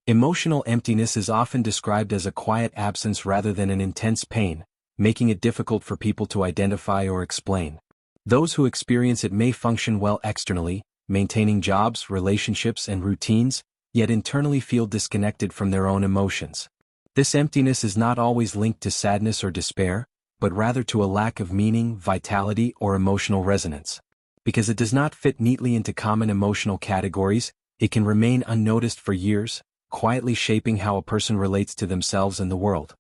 Emotional emptiness is often described as a quiet absence rather than an intense pain, making it difficult for people to identify or explain. Those who experience it may function well externally, maintaining jobs, relationships, and routines, yet internally feel disconnected from their own emotions. This emptiness is not always linked to sadness or despair, but rather to a lack of meaning, vitality, or emotional resonance. Because it does not fit neatly into common emotional categories, it can remain unnoticed for years, quietly shaping how a person relates to themselves and the world.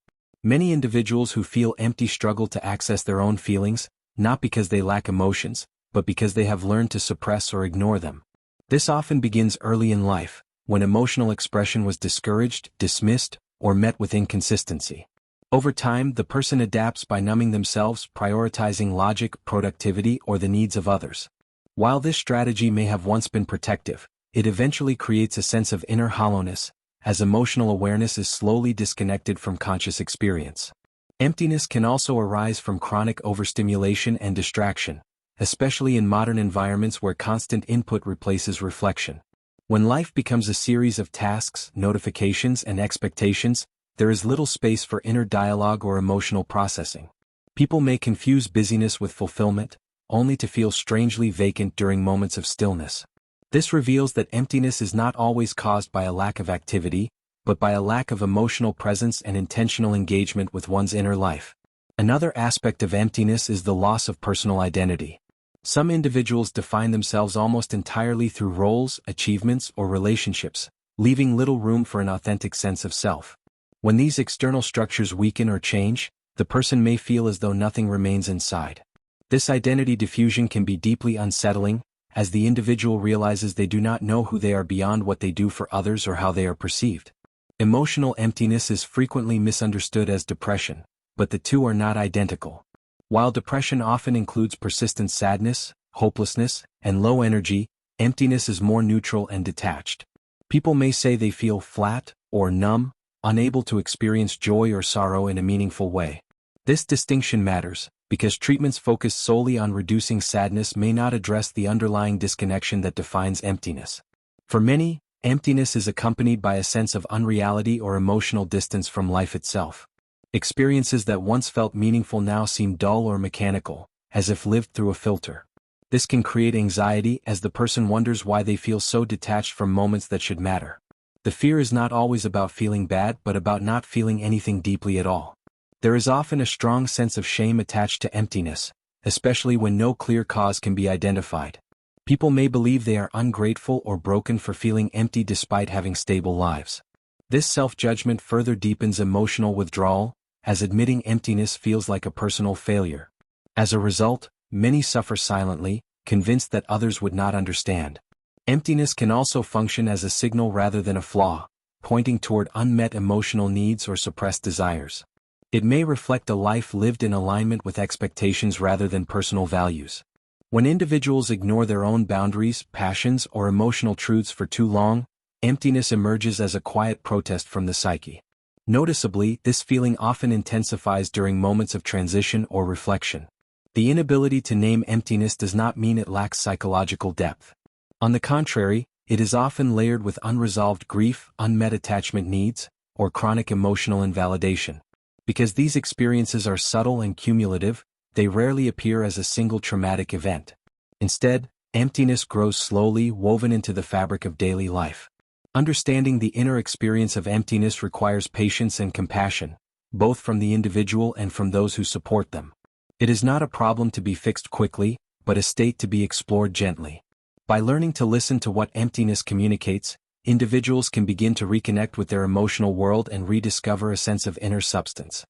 Many individuals who feel empty struggle to access their own feelings, not because they lack emotions, but because they have learned to suppress or ignore them. This often begins early in life, when emotional expression was discouraged, dismissed, or met with inconsistency. Over time, the person adapts by numbing themselves, prioritizing logic, productivity, or the needs of others. While this strategy may have once been protective, it eventually creates a sense of inner hollowness, as emotional awareness is slowly disconnected from conscious experience. Emptiness can also arise from chronic overstimulation and distraction, especially in modern environments where constant input replaces reflection. When life becomes a series of tasks, notifications, and expectations, there is little space for inner dialogue or emotional processing. People may confuse busyness with fulfillment, only to feel strangely vacant during moments of stillness. This reveals that emptiness is not always caused by a lack of activity, but by a lack of emotional presence and intentional engagement with one's inner life. Another aspect of emptiness is the loss of personal identity. Some individuals define themselves almost entirely through roles, achievements, or relationships, leaving little room for an authentic sense of self. When these external structures weaken or change, the person may feel as though nothing remains inside. This identity diffusion can be deeply unsettling, as the individual realizes they do not know who they are beyond what they do for others or how they are perceived. Emotional emptiness is frequently misunderstood as depression, but the two are not identical. While depression often includes persistent sadness, hopelessness, and low energy, emptiness is more neutral and detached. People may say they feel flat or numb, unable to experience joy or sorrow in a meaningful way. This distinction matters, because treatments focused solely on reducing sadness may not address the underlying disconnection that defines emptiness. For many, emptiness is accompanied by a sense of unreality or emotional distance from life itself. Experiences that once felt meaningful now seem dull or mechanical, as if lived through a filter. This can create anxiety as the person wonders why they feel so detached from moments that should matter. The fear is not always about feeling bad but about not feeling anything deeply at all. There is often a strong sense of shame attached to emptiness, especially when no clear cause can be identified. People may believe they are ungrateful or broken for feeling empty despite having stable lives. This self-judgment further deepens emotional withdrawal, as admitting emptiness feels like a personal failure. As a result, many suffer silently, convinced that others would not understand. Emptiness can also function as a signal rather than a flaw, pointing toward unmet emotional needs or suppressed desires. It may reflect a life lived in alignment with expectations rather than personal values. When individuals ignore their own boundaries, passions, or emotional truths for too long, emptiness emerges as a quiet protest from the psyche. Noticeably, this feeling often intensifies during moments of transition or reflection. The inability to name emptiness does not mean it lacks psychological depth. On the contrary, it is often layered with unresolved grief, unmet attachment needs, or chronic emotional invalidation. Because these experiences are subtle and cumulative, they rarely appear as a single traumatic event. Instead, emptiness grows slowly, woven into the fabric of daily life. Understanding the inner experience of emptiness requires patience and compassion, both from the individual and from those who support them. It is not a problem to be fixed quickly, but a state to be explored gently. By learning to listen to what emptiness communicates, individuals can begin to reconnect with their emotional world and rediscover a sense of inner substance.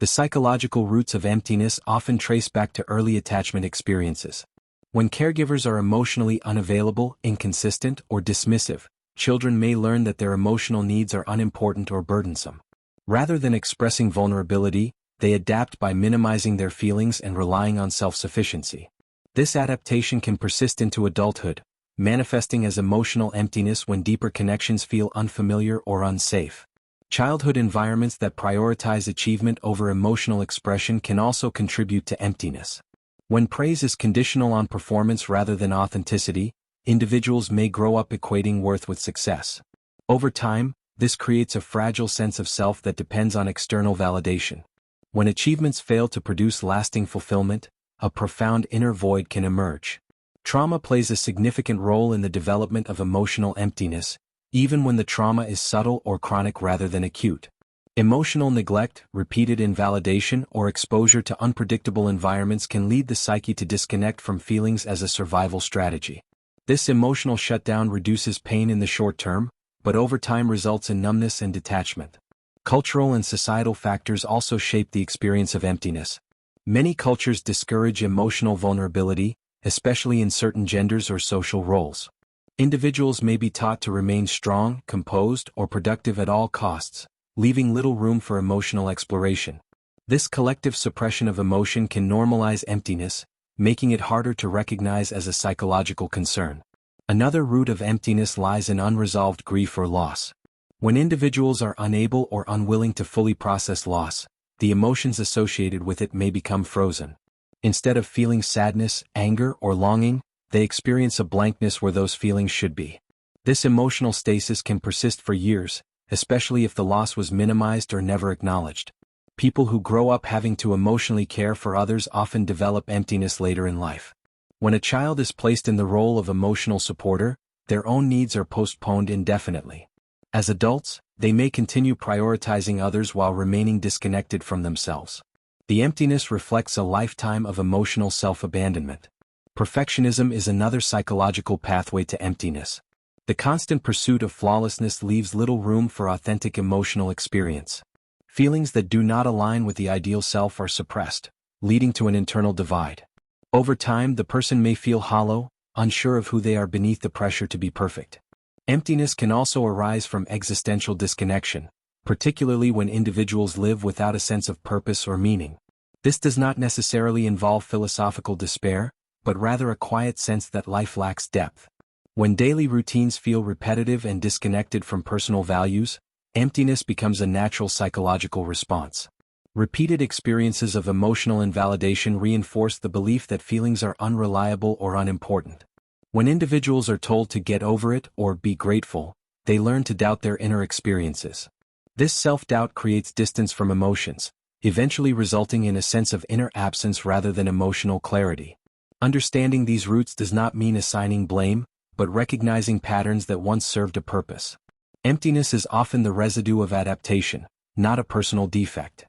The psychological roots of emptiness often trace back to early attachment experiences. When caregivers are emotionally unavailable, inconsistent, or dismissive, children may learn that their emotional needs are unimportant or burdensome. Rather than expressing vulnerability, they adapt by minimizing their feelings and relying on self-sufficiency. This adaptation can persist into adulthood, manifesting as emotional emptiness when deeper connections feel unfamiliar or unsafe. Childhood environments that prioritize achievement over emotional expression can also contribute to emptiness. When praise is conditional on performance rather than authenticity, individuals may grow up equating worth with success. Over time, This creates a fragile sense of self that depends on external validation. When achievements fail to produce lasting fulfillment, a profound inner void can emerge. Trauma plays a significant role in the development of emotional emptiness, even when the trauma is subtle or chronic rather than acute. Emotional neglect, repeated invalidation, or exposure to unpredictable environments can lead the psyche to disconnect from feelings as a survival strategy. This emotional shutdown reduces pain in the short term, but over time results in numbness and detachment. Cultural and societal factors also shape the experience of emptiness. Many cultures discourage emotional vulnerability, especially in certain genders or social roles. Individuals may be taught to remain strong, composed, or productive at all costs, leaving little room for emotional exploration. This collective suppression of emotion can normalize emptiness, making it harder to recognize as a psychological concern. Another root of emptiness lies in unresolved grief or loss. When individuals are unable or unwilling to fully process loss, the emotions associated with it may become frozen. Instead of feeling sadness, anger, or longing, they experience a blankness where those feelings should be. This emotional stasis can persist for years, especially if the loss was minimized or never acknowledged. People who grow up having to emotionally care for others often develop emptiness later in life. When a child is placed in the role of emotional supporter, their own needs are postponed indefinitely. As adults, they may continue prioritizing others while remaining disconnected from themselves. The emptiness reflects a lifetime of emotional self-abandonment. Perfectionism is another psychological pathway to emptiness. The constant pursuit of flawlessness leaves little room for authentic emotional experience. Feelings that do not align with the ideal self are suppressed, leading to an internal divide. Over time, the person may feel hollow, unsure of who they are beneath the pressure to be perfect. Emptiness can also arise from existential disconnection, particularly when individuals live without a sense of purpose or meaning. This does not necessarily involve philosophical despair, but rather a quiet sense that life lacks depth. When daily routines feel repetitive and disconnected from personal values, emptiness becomes a natural psychological response. Repeated experiences of emotional invalidation reinforce the belief that feelings are unreliable or unimportant. When individuals are told to get over it or be grateful, they learn to doubt their inner experiences. This self-doubt creates distance from emotions, eventually resulting in a sense of inner absence rather than emotional clarity. Understanding these roots does not mean assigning blame, but recognizing patterns that once served a purpose. Emptiness is often the residue of adaptation, not a personal defect.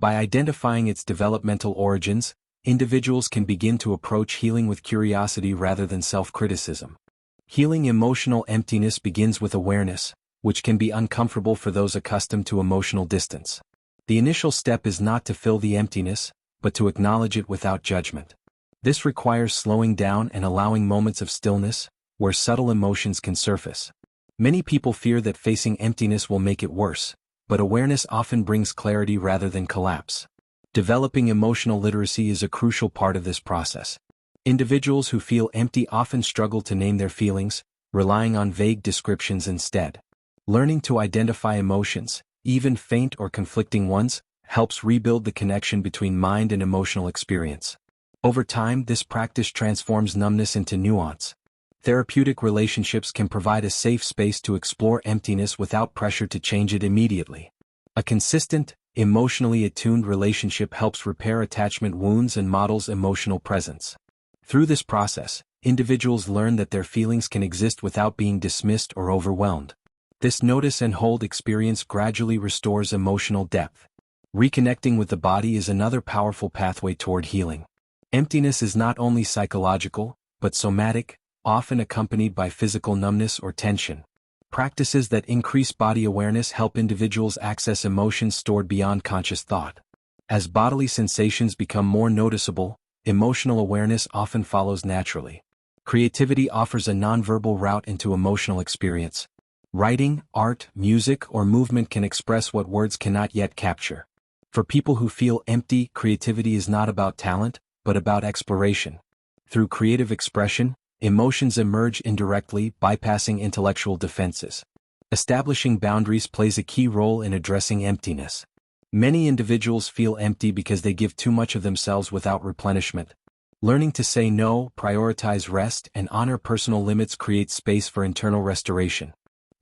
By identifying its developmental origins, individuals can begin to approach healing with curiosity rather than self-criticism. Healing emotional emptiness begins with awareness, which can be uncomfortable for those accustomed to emotional distance. The initial step is not to fill the emptiness, but to acknowledge it without judgment. This requires slowing down and allowing moments of stillness, where subtle emotions can surface. Many people fear that facing emptiness will make it worse, but awareness often brings clarity rather than collapse. Developing emotional literacy is a crucial part of this process. Individuals who feel empty often struggle to name their feelings, relying on vague descriptions instead. Learning to identify emotions, even faint or conflicting ones, helps rebuild the connection between mind and emotional experience. Over time, this practice transforms numbness into nuance. Therapeutic relationships can provide a safe space to explore emptiness without pressure to change it immediately. A consistent, emotionally attuned relationship helps repair attachment wounds and models emotional presence. Through this process, individuals learn that their feelings can exist without being dismissed or overwhelmed. This notice and hold experience gradually restores emotional depth. Reconnecting with the body is another powerful pathway toward healing. Emptiness is not only psychological, but somatic, often accompanied by physical numbness or tension. Practices that increase body awareness help individuals access emotions stored beyond conscious thought. As bodily sensations become more noticeable, emotional awareness often follows naturally. Creativity offers a nonverbal route into emotional experience. Writing, art, music, or movement can express what words cannot yet capture. For people who feel empty, creativity is not about talent, but about exploration. Through creative expression, emotions emerge indirectly, bypassing intellectual defenses. Establishing boundaries plays a key role in addressing emptiness. Many individuals feel empty because they give too much of themselves without replenishment. Learning to say no, prioritize rest, and honor personal limits creates space for internal restoration.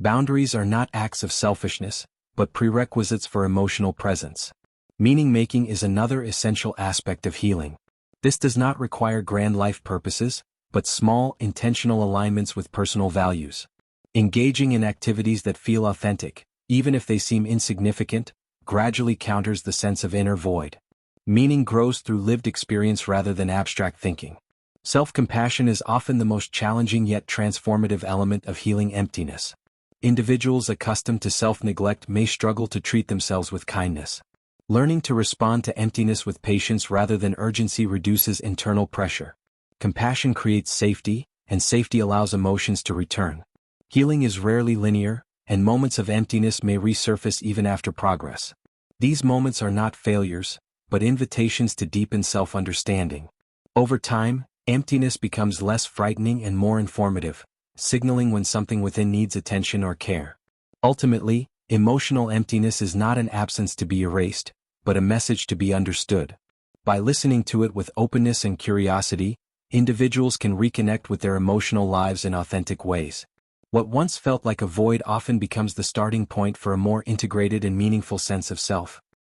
Boundaries are not acts of selfishness, but prerequisites for emotional presence. Meaning-making is another essential aspect of healing. This does not require grand life purposes, but small, intentional alignments with personal values. Engaging in activities that feel authentic, even if they seem insignificant, gradually counters the sense of inner void. Meaning grows through lived experience rather than abstract thinking. Self-compassion is often the most challenging yet transformative element of healing emptiness. Individuals accustomed to self-neglect may struggle to treat themselves with kindness. Learning to respond to emptiness with patience rather than urgency reduces internal pressure. Compassion creates safety, and safety allows emotions to return. Healing is rarely linear, and moments of emptiness may resurface even after progress. These moments are not failures, but invitations to deepen self-understanding. Over time, emptiness becomes less frightening and more informative, signaling when something within needs attention or care. Ultimately, emotional emptiness is not an absence to be erased, but a message to be understood. By listening to it with openness and curiosity, individuals can reconnect with their emotional lives in authentic ways. What once felt like a void often becomes the starting point for a more integrated and meaningful sense of self.